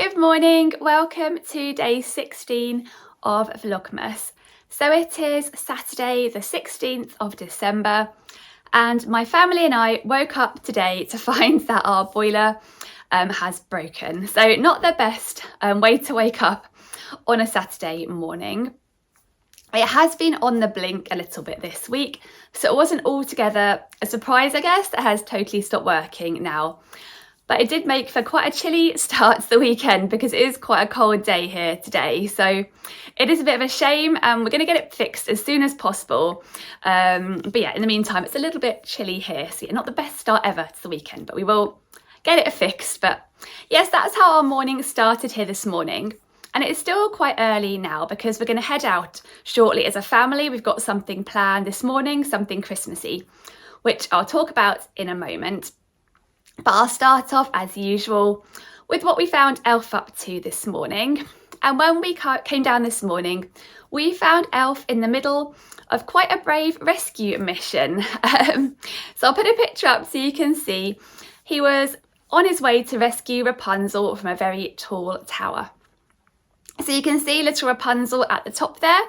Good morning, welcome to day 16 of Vlogmas. So it is Saturday the 16th of December and my family and I woke up today to find that our boiler has broken. So not the best way to wake up on a Saturday morning. It has been on the blink a little bit this week, so it wasn't altogether a surprise, I guess, that it has totally stopped working now. But it did make for quite a chilly start to the weekend because it is quite a cold day here today. So it is a bit of a shame and we're going to get it fixed as soon as possible. But yeah, in the meantime, it's a little bit chilly here. So yeah, not the best start ever to the weekend, but we will get it fixed. But yes, that's how our morning started here this morning. And it's still quite early now because we're going to head out shortly as a family. We've got something planned this morning, something Christmassy, which I'll talk about in a moment. But I'll start off as usual with what we found Elf up to this morning. And when we came down this morning, we found Elf in the middle of quite a brave rescue mission. So I'll put a picture up so you can see. He was on his way to rescue Rapunzel from a very tall tower. So you can see little Rapunzel at the top there.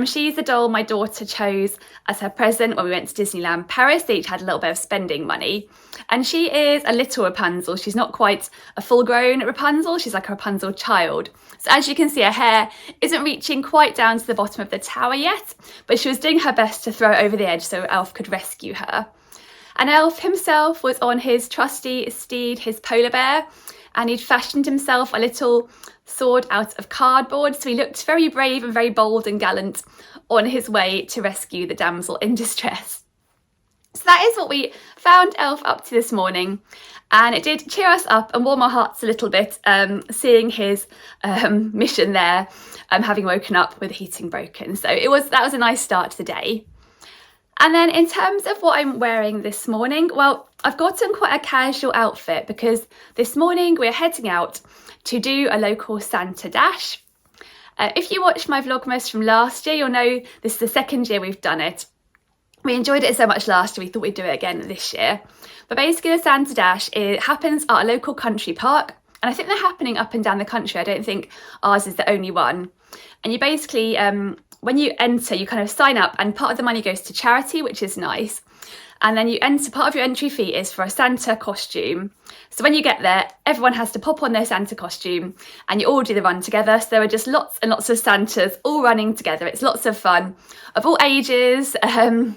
She's the doll my daughter chose as her present when we went to Disneyland Paris. They each had a little bit of spending money. And she is a little Rapunzel. She's not quite a full-grown Rapunzel. She's like a Rapunzel child. So as you can see, her hair isn't reaching quite down to the bottom of the tower yet, but she was doing her best to throw it over the edge so Elf could rescue her. And Elf himself was on his trusty steed, his polar bear, and he'd fashioned himself a little sword out of cardboard, so he looked very brave and very bold and gallant on his way to rescue the damsel in distress. So that is what we found Elf up to this morning, and it did cheer us up and warm our hearts a little bit seeing his mission there, having woken up with the heating broken. So that was a nice start to the day. And then in terms of what I'm wearing this morning, well, I've gotten quite a casual outfit because this morning we're heading out to do a local Santa dash. If you watched my Vlogmas from last year, you'll know this is the second year we've done it. We enjoyed it so much last year, we thought we'd do it again this year. But basically the Santa dash, it happens at a local country park. And I think they're happening up and down the country. I don't think ours is the only one. And you basically, when you enter, you kind of sign up and part of the money goes to charity, which is nice. And then you enter, part of your entry fee is for a Santa costume. So when you get there, everyone has to pop on their Santa costume and you all do the run together. So there are just lots and lots of Santas all running together. It's lots of fun of all ages and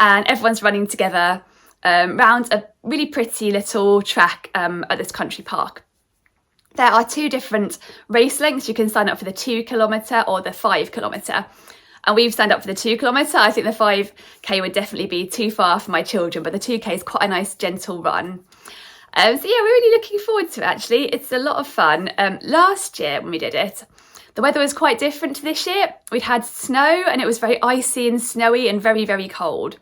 everyone's running together round a really pretty little track at this country park. There are two different race lengths. You can sign up for the 2 kilometre or the 5 kilometre. And we've signed up for the 2 kilometre. I think the 5k would definitely be too far for my children, but the 2k is quite a nice gentle run. So yeah, we're really looking forward to it actually. It's a lot of fun. Last year when we did it, the weather was quite different to this year. We'd had snow and it was very icy and snowy and very, very cold.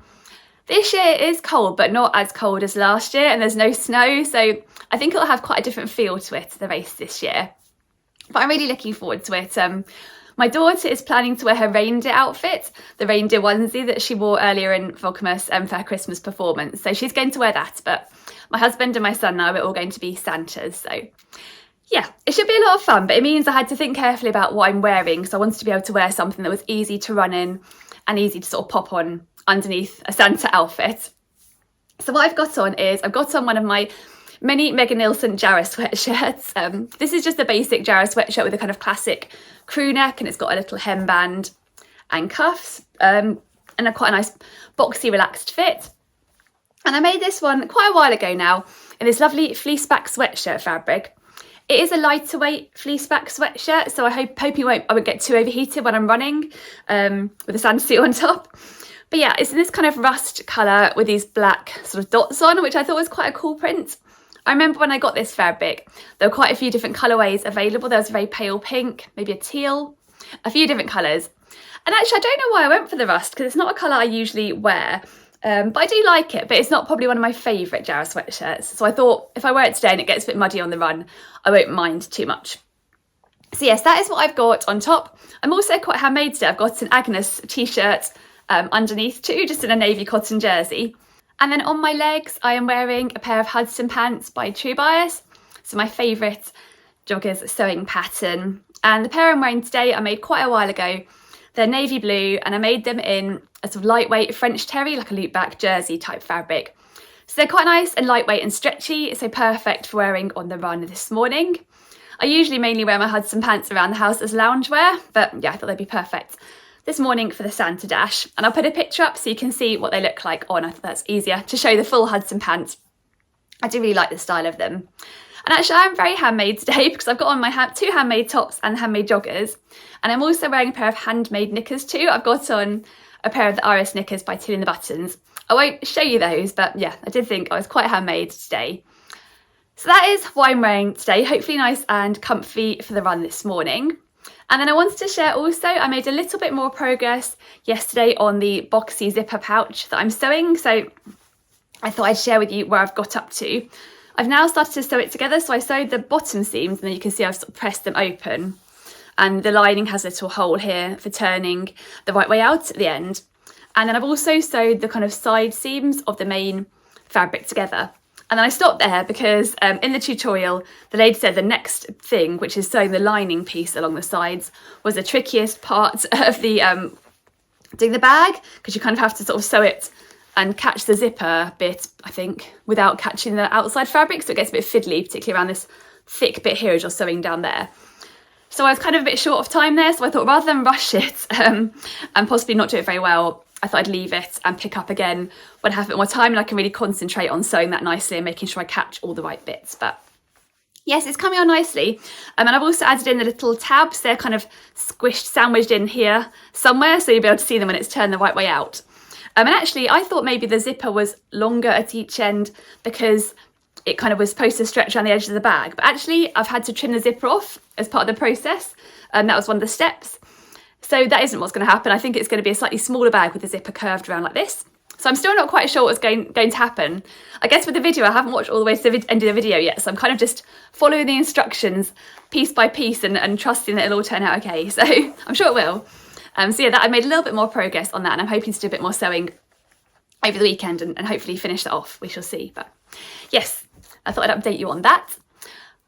This year it is cold, but not as cold as last year, and there's no snow. So I think it'll have quite a different feel to it, the race this year. But I'm really looking forward to it. My daughter is planning to wear her reindeer outfit, the reindeer onesie that she wore earlier in Vlogmas for her Christmas performance. So she's going to wear that, but my husband and my son and I are all going to be Santas. So yeah, it should be a lot of fun, but it means I had to think carefully about what I'm wearing. So I wanted to be able to wear something that was easy to run in and easy to sort of pop on underneath a Santa outfit. So what I've got on is, I've got on one of my mini Megan Nielsen Jarrah sweatshirts. This is just a basic Jarrah sweatshirt with a kind of classic crew neck, and it's got a little hemband and cuffs and quite a nice boxy relaxed fit. And I made this one quite a while ago now in this lovely fleeceback sweatshirt fabric. It is a lighter weight fleeceback sweatshirt, so I hope I won't get too overheated when I'm running with the Santa suit on top. But yeah, it's this kind of rust colour with these black sort of dots on, which I thought was quite a cool print. I remember when I got this fabric, there were quite a few different colourways available. There was a very pale pink, maybe a teal, a few different colours. And actually, I don't know why I went for the rust, because it's not a colour I usually wear. But I do like it, but it's not probably one of my favourite Jarrah sweatshirts. So I thought if I wear it today and it gets a bit muddy on the run, I won't mind too much. So yes, that is what I've got on top. I'm also quite handmade today. I've got an Agnes t-shirt underneath too, just in a navy cotton jersey. And then on my legs, I am wearing a pair of Hudson pants by True Bias. So my favourite joggers sewing pattern. And the pair I'm wearing today I made quite a while ago. They're navy blue, and I made them in a sort of lightweight French terry, like a loop back jersey type fabric. So they're quite nice and lightweight and stretchy, so perfect for wearing on the run this morning. I usually mainly wear my Hudson pants around the house as loungewear, but yeah, I thought they'd be perfect this morning for the Santa Dash. And I'll put a picture up so you can see what they look like on. I thought that's easier to show the full Hudson pants. I do really like the style of them. And actually I'm very handmade today because I've got on my two handmade tops and handmade joggers. And I'm also wearing a pair of handmade knickers too. I've got on a pair of the Iris knickers by Till in the Buttons. I won't show you those, but yeah, I did think I was quite handmade today. So that is what I'm wearing today, hopefully nice and comfy for the run this morning. And then I wanted to share also, I made a little bit more progress yesterday on the boxy zipper pouch that I'm sewing. So I thought I'd share with you where I've got up to. I've now started to sew it together. So I sewed the bottom seams, and then you can see I've sort of pressed them open. And the lining has a little hole here for turning the right way out at the end. And then I've also sewed the kind of side seams of the main fabric together. And then I stopped there because in the tutorial, the lady said the next thing, which is sewing the lining piece along the sides, was the trickiest part of the doing the bag, because you kind of have to sort of sew it and catch the zipper bit, I think, without catching the outside fabric. So it gets a bit fiddly, particularly around this thick bit here as you're sewing down there. So I was kind of a bit short of time there. So I thought rather than rush it and possibly not do it very well, I thought I'd leave it and pick up again when I have a bit more time and I can really concentrate on sewing that nicely and making sure I catch all the right bits. But yes, it's coming on nicely. And I've also added in the little tabs. They're kind of squished, sandwiched in here somewhere, so you'll be able to see them when it's turned the right way out. And actually, I thought maybe the zipper was longer at each end because it kind of was supposed to stretch around the edge of the bag. But actually, I've had to trim the zipper off as part of the process. And that was one of the steps. So that isn't what's going to happen. I think it's going to be a slightly smaller bag with the zipper curved around like this. So I'm still not quite sure what's going to happen. I guess with the video, I haven't watched all the way to the end of the video yet. So I'm kind of just following the instructions piece by piece and trusting that it'll all turn out okay. So I'm sure it will. So yeah, I made a little bit more progress on that, and I'm hoping to do a bit more sewing over the weekend and hopefully finish that off. We shall see. But yes, I thought I'd update you on that.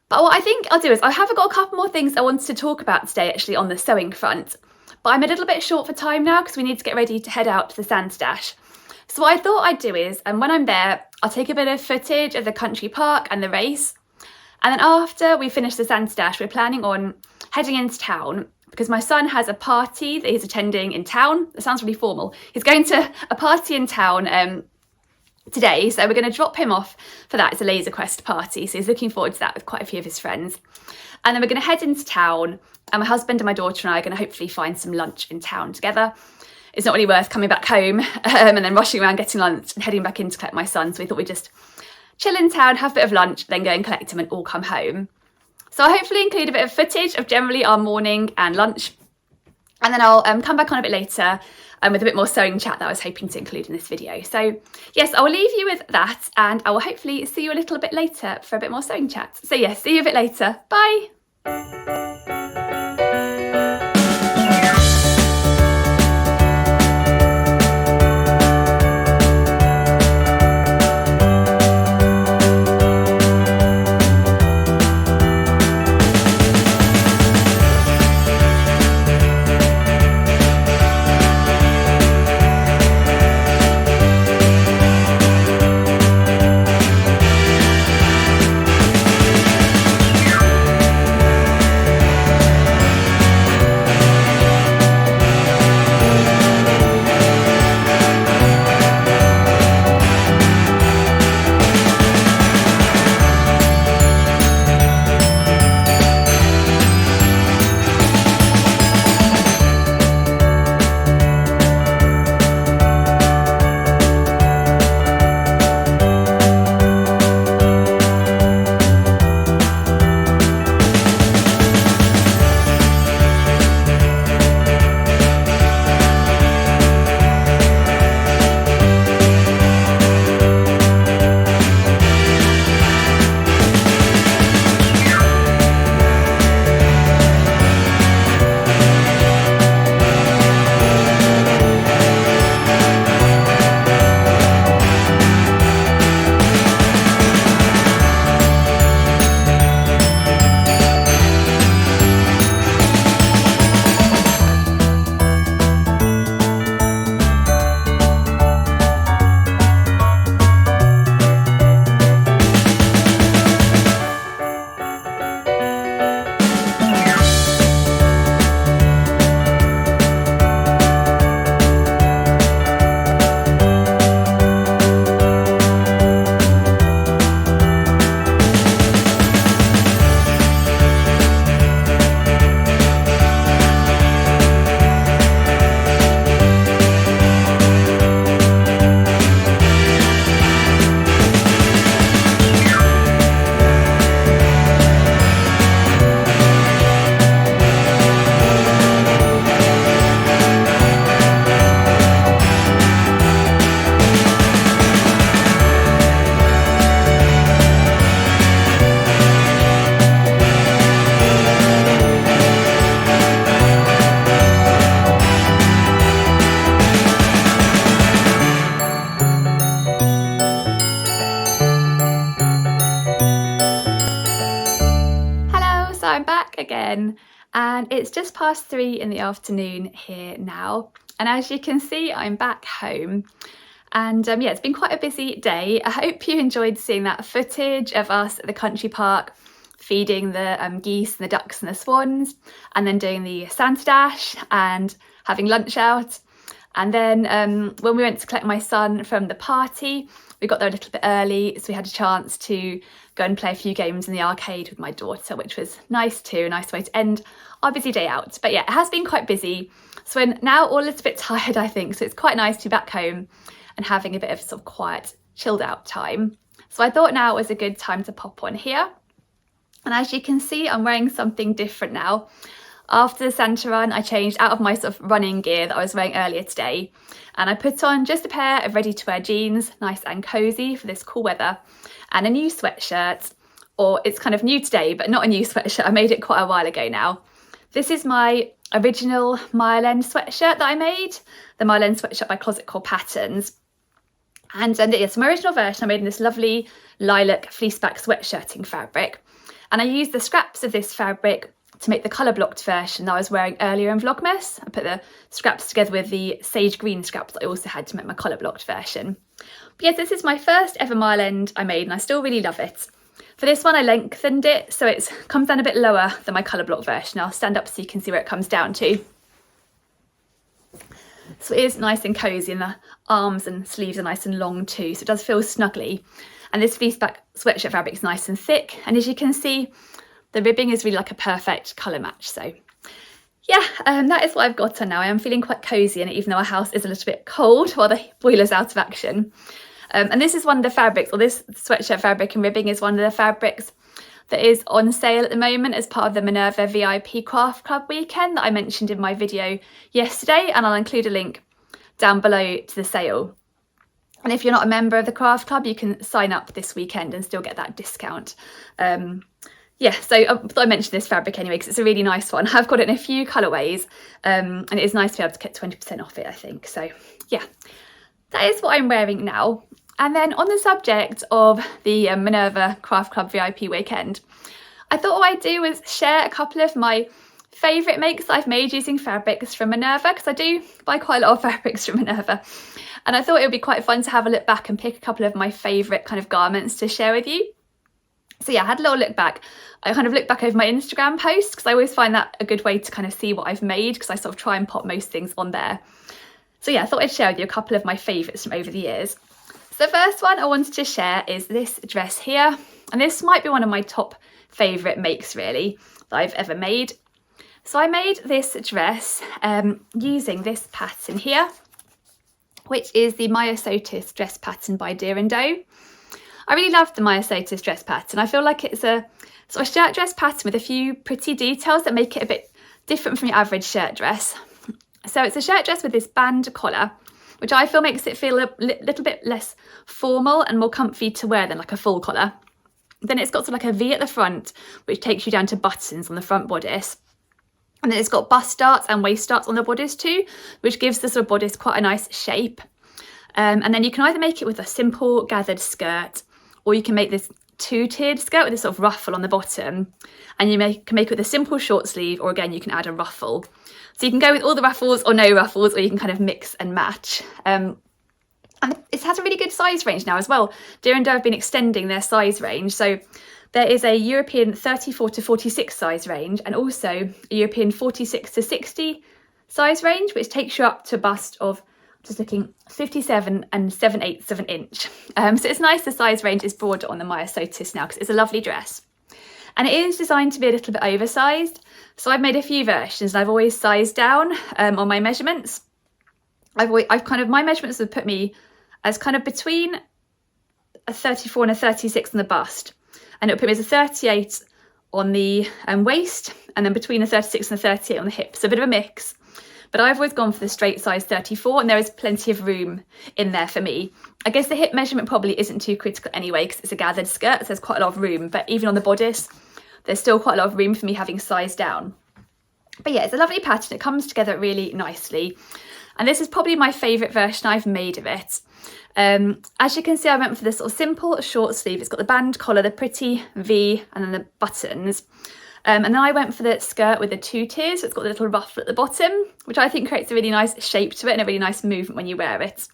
But what I think I'll do is I have got a couple more things I wanted to talk about today actually on the sewing front. But I'm a little bit short for time now because we need to get ready to head out to the Santa Dash. So what I thought I'd do is, and when I'm there, I'll take a bit of footage of the country park and the race. And then after we finish the Santa Dash, we're planning on heading into town because my son has a party that he's attending in town. It sounds really formal. He's going to a party in town today. So we're going to drop him off for that. It's a Laser Quest party. So he's looking forward to that with quite a few of his friends. And then we're going to head into town. And my husband and my daughter and I are going to hopefully find some lunch in town together. It's not really worth coming back home and then rushing around getting lunch and heading back in to collect my son. So we thought we'd just chill in town, have a bit of lunch, then go and collect him and all come home. So I'll hopefully include a bit of footage of generally our morning and lunch. And then I'll come back on a bit later with a bit more sewing chat that I was hoping to include in this video. So yes, I will leave you with that and I will hopefully see you a little bit later for a bit more sewing chat. So yes, see you a bit later. Bye. again, and it's just past 3 in the afternoon here now, and as you can see I'm back home. And yeah, it's been quite a busy day. I hope you enjoyed seeing that footage of us at the country park feeding the geese and the ducks and the swans, and then doing the Santa Dash and having lunch out. And then when we went to collect my son from the party, we got there a little bit early, so we had a chance to go and play a few games in the arcade with my daughter, which was nice too, a nice way to end our busy day out. But yeah, it has been quite busy, so we're now all a little bit tired, I think, so it's quite nice to be back home and having a bit of sort of quiet, chilled out time. So I thought now was a good time to pop on here. And as you can see, I'm wearing something different now. After the Santa run, I changed out of my sort of running gear that I was wearing earlier today, and I put on just a pair of ready-to-wear jeans, nice and cozy for this cool weather, and a new sweatshirt, or it's kind of new today, but not a new sweatshirt. I made it quite a while ago now. This is my original Mile End sweatshirt that I made, the Mile End sweatshirt by Closet Core Patterns. And it's my original version I made in this lovely lilac fleeceback sweatshirting fabric. And I used the scraps of this fabric to make the colour blocked version that I was wearing earlier in Vlogmas. I put the scraps together with the sage green scraps that I also had to make my colour blocked version. But yes, this is my first ever Mile End I made, and I still really love it. For this one I lengthened it so it comes down a bit lower than my colour block version. I'll stand up so you can see where it comes down to. So it is nice and cosy, and the arms and sleeves are nice and long too, so it does feel snuggly. And this fleeceback sweatshirt fabric is nice and thick, and as you can see, the ribbing is really like a perfect colour match. So yeah, that is what I've got on now. I am feeling quite cosy in it, even though our house is a little bit cold while the boiler's out of action. And this is one of the fabrics, or this sweatshirt fabric and ribbing is one of the fabrics that is on sale at the moment as part of the Minerva VIP Craft Club weekend that I mentioned in my video yesterday, and I'll include a link down below to the sale. And if you're not a member of the Craft Club, you can sign up this weekend and still get that discount. Yeah, so I thought I mentioned this fabric anyway because it's a really nice one. I've got it in a few colourways, and it is nice to be able to get 20% off it, I think. So yeah, that is what I'm wearing now. And then on the subject of the Minerva Craft Club VIP weekend, I thought what I'd do was share a couple of my favourite makes that I've made using fabrics from Minerva, because I do buy quite a lot of fabrics from Minerva. And I thought it would be quite fun to have a look back and pick a couple of my favourite kind of garments to share with you. So yeah, I had a little look back. I kind of looked back over my Instagram posts because I always find that a good way to kind of see what I've made, because I sort of try and pop most things on there. So yeah, I thought I'd share with you a couple of my favourites from over the years. So the first one I wanted to share is this dress here. And this might be one of my top favourite makes really that I've ever made. So I made this dress using this pattern here, which is the Myosotis dress pattern by Deer and Doe. I really love the Myosotis dress pattern. I feel like it's a sort of shirt dress pattern with a few pretty details that make it a bit different from your average shirt dress. So it's a shirt dress with this band collar, which I feel makes it feel a little bit less formal and more comfy to wear than like a full collar. Then it's got sort of like a V at the front, which takes you down to buttons on the front bodice. And then it's got bust darts and waist darts on the bodice too, which gives the sort of bodice quite a nice shape. And then you can either make it with a simple gathered skirt, or you can make this two-tiered skirt with this sort of ruffle on the bottom. And you can make it with a simple short sleeve, or again, you can add a ruffle. So you can go with all the ruffles or no ruffles, or you can kind of mix and match. And it has a really good size range now as well. Deer and Doe have been extending their size range. So there is a European 34 to 46 size range, and also a European 46 to 60 size range, which takes you up to a bust of, just looking, 57 and 7/8 of an inch. So it's nice the size range is broader on the Myosotis now, because it's a lovely dress. And it is designed to be a little bit oversized. So I've made a few versions, and I've always sized down on my measurements. My measurements have put me as kind of between a 34 and a 36 on the bust. And it'll put me as a 38 on the waist, and then between a 36 and a 38 on the hips. So a bit of a mix. But I've always gone for the straight size 34, and there is plenty of room in there for me. I guess the hip measurement probably isn't too critical anyway, because it's a gathered skirt, so there's quite a lot of room. But even on the bodice, there's still quite a lot of room for me having sized down. But yeah, it's a lovely pattern. It comes together really nicely. And this is probably my favourite version I've made of it. As you can see, I went for this sort of simple short sleeve. It's got the band collar, the pretty V, and then the buttons. And then I went for the skirt with the 2 tiers. So it's got a little ruffle at the bottom, which I think creates a really nice shape to it and a really nice movement when you wear it.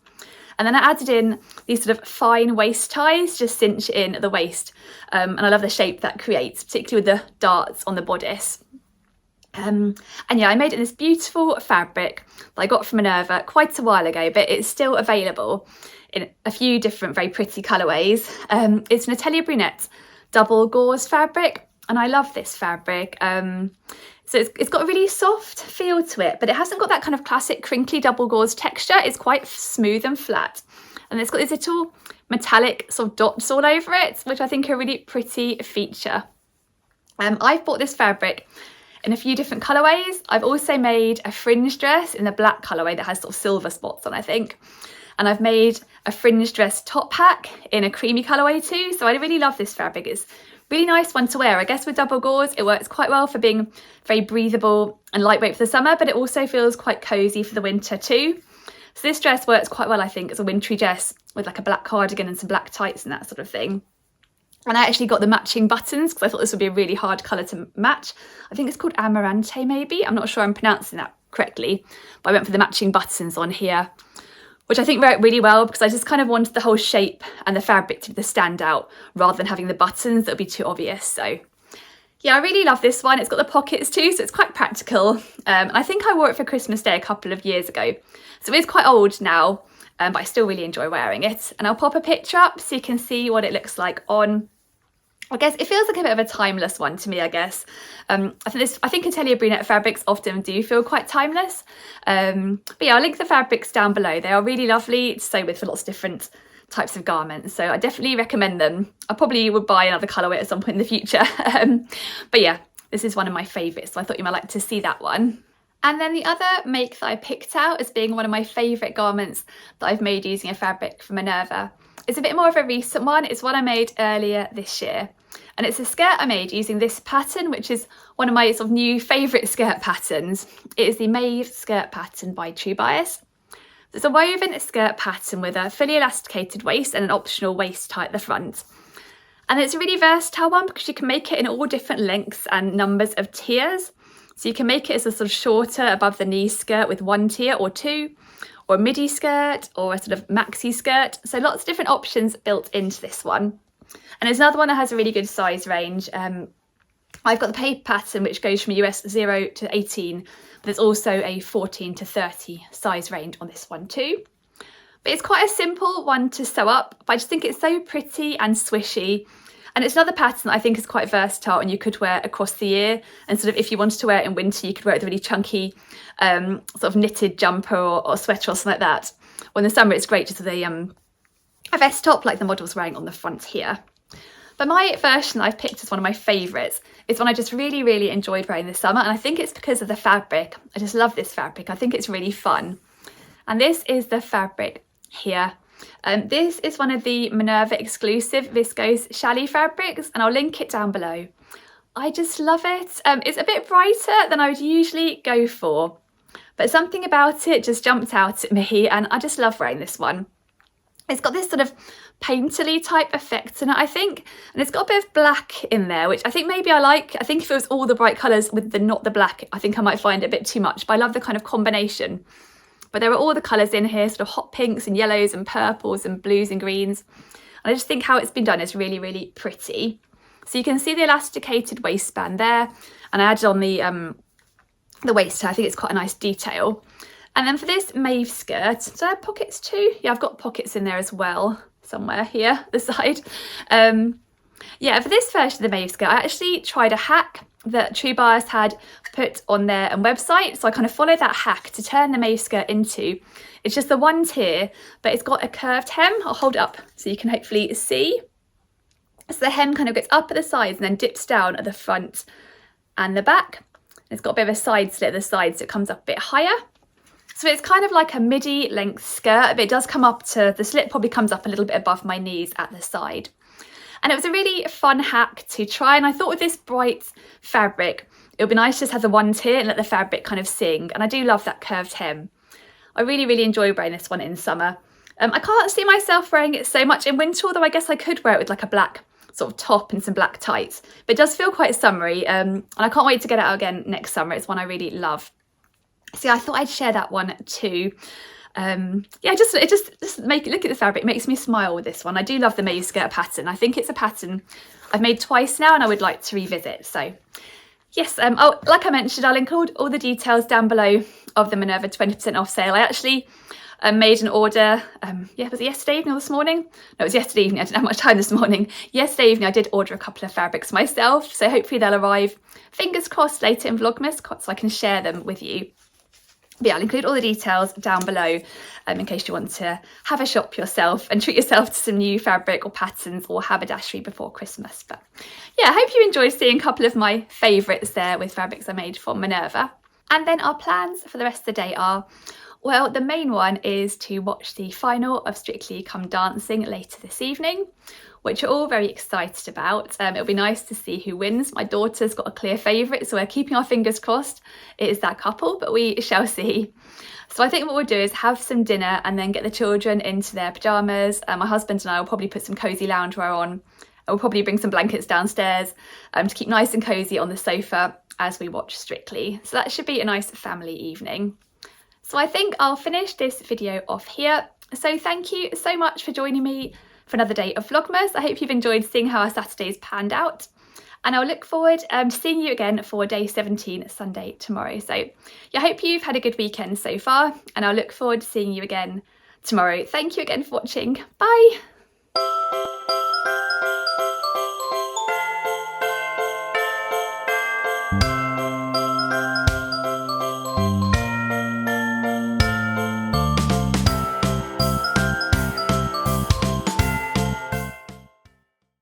And then I added in these sort of fine waist ties, just cinch in at the waist. And I love the shape that creates, particularly with the darts on the bodice. And yeah, I made it in this beautiful fabric that I got from Minerva quite a while ago, but it's still available in a few different very pretty colourways. It's an Atelier Brunette double gauze fabric, and I love this fabric. So it's got a really soft feel to it, but it hasn't got that kind of classic crinkly double gauze texture. It's quite smooth and flat, and it's got these little metallic sort of dots all over it, which I think are a really pretty feature. I've bought this fabric in a few different colourways. I've also made a fringe dress in the black colourway that has sort of silver spots on, I think. And I've made a fringe dress top hack in a creamy colourway too. So I really love this fabric. It's a really nice one to wear. I guess with double gauze, it works quite well for being very breathable and lightweight for the summer, but it also feels quite cosy for the winter too. So this dress works quite well, I think, as a wintry dress with like a black cardigan and some black tights and that sort of thing. And I actually got the matching buttons because I thought this would be a really hard colour to match. I think it's called Amarante maybe. I'm not sure I'm pronouncing that correctly, but I went for the matching buttons on here, which I think worked really well because I just kind of wanted the whole shape and the fabric to be the standout rather than having the buttons that would be too obvious. So yeah, I really love this one. It's got the pockets too, so it's quite practical. I think I wore it for Christmas Day a couple of years ago, so it's quite old now, but I still really enjoy wearing it. And I'll pop a picture up so you can see what it looks like on. I guess it feels like a bit of a timeless one to me, I guess. I think Atelier Brunette fabrics often do feel quite timeless. But yeah, I'll link the fabrics down below. They are really lovely to sew with for lots of different types of garments. So I definitely recommend them. I probably would buy another colourway at some point in the future. But yeah, this is one of my favourites. So I thought you might like to see that one. And then the other make that I picked out as being one of my favourite garments that I've made using a fabric from Minerva. It's a bit more of a recent one. It's one I made earlier this year. And it's a skirt I made using this pattern, which is one of my sort of new favourite skirt patterns. It is the Maeve skirt pattern by True Bias. It's a woven skirt pattern with a fully elasticated waist and an optional waist tie at the front. And it's a really versatile one because you can make it in all different lengths and numbers of tiers. So you can make it as a sort of shorter above the knee skirt with 1 tier or 2, or a midi skirt, or a sort of maxi skirt. So lots of different options built into this one. And there's another one that has a really good size range. I've got the paper pattern, which goes from US 0 to 18, but there's also a 14 to 30 size range on this one too. But it's quite a simple one to sew up, but I just think it's so pretty and swishy. And it's another pattern that I think is quite versatile and you could wear across the year. And sort of if you wanted to wear it in winter, you could wear it with a really chunky sort of knitted jumper or sweater or something like that. Or in the summer, it's great just with a vest top like the model's wearing on the front here. But my version that I've picked as one of my favourites is one I just really, really enjoyed wearing this summer. And I think it's because of the fabric. I just love this fabric. I think it's really fun. And this is the fabric here. This is one of the Minerva exclusive viscose challis fabrics, and I'll link it down below. I just love it. It's a bit brighter than I would usually go for, but something about it just jumped out at me, and I just love wearing this one. It's got this sort of painterly type effect in it, I think, and it's got a bit of black in there, which I think maybe I like. I think if it was all the bright colours with the not the black, I think I might find it a bit too much, but I love the kind of combination. But there are all the colours in here, sort of hot pinks and yellows and purples and blues and greens. And I just think how it's been done is really, really pretty. So you can see the elasticated waistband there, and I added on the waist. I think it's quite a nice detail. And then for this Maeve skirt, do I have pockets too? Yeah, I've got pockets in there as well, somewhere here, the side. Yeah, for this version of the Maeve skirt, I actually tried a hack that True Bias had put on their website. So I kind of followed that hack to turn the Maeve skirt into. It's just the 1 tier, but it's got a curved hem. I'll hold it up so you can hopefully see. So the hem kind of goes up at the sides and then dips down at the front and the back. It's got a bit of a side slit at the side, so it comes up a bit higher. So it's kind of like a midi length skirt, but it does come up to, the slit probably comes up a little bit above my knees at the side. And it was a really fun hack to try, and I thought with this bright fabric, it would be nice to just have the 1 tier and let the fabric kind of sing, and I do love that curved hem. I really, really enjoy wearing this one in summer. I can't see myself wearing it so much in winter, although I guess I could wear it with like a black sort of top and some black tights, but it does feel quite summery, and I can't wait to get it out again next summer. It's one I really love. So yeah, I thought I'd share that one too. Yeah, just look at the fabric, it makes me smile with this one. I do love the maze skirt pattern. I think it's a pattern I've made twice now and I would like to revisit. So yes, oh, like I mentioned, I'll include all the details down below of the Minerva 20% off sale. I actually made an order, yeah, was it yesterday evening or this morning? No, it was yesterday evening, I didn't have much time this morning. Yesterday evening I did order a couple of fabrics myself, so hopefully they'll arrive, fingers crossed, later in Vlogmas so I can share them with you. But yeah, I'll include all the details down below in case you want to have a shop yourself and treat yourself to some new fabric or patterns or haberdashery before Christmas. But yeah, I hope you enjoyed seeing a couple of my favourites there with fabrics I made from Minerva. And then our plans for the rest of the day are, well, the main one is to watch the final of Strictly Come Dancing later this evening, which we're all very excited about. It'll be nice to see who wins. My daughter's got a clear favourite, so we're keeping our fingers crossed it is that couple, but we shall see. So I think what we'll do is have some dinner and then get the children into their pyjamas. My husband and I will probably put some cosy loungewear on. We'll probably bring some blankets downstairs to keep nice and cosy on the sofa as we watch Strictly. So that should be a nice family evening. So I think I'll finish this video off here. So thank you so much for joining me for another day of Vlogmas. I hope you've enjoyed seeing how our Saturdays panned out. And I'll look forward to seeing you again for day 17, Sunday tomorrow. So yeah, I hope you've had a good weekend so far, and I'll look forward to seeing you again tomorrow. Thank you again for watching. Bye.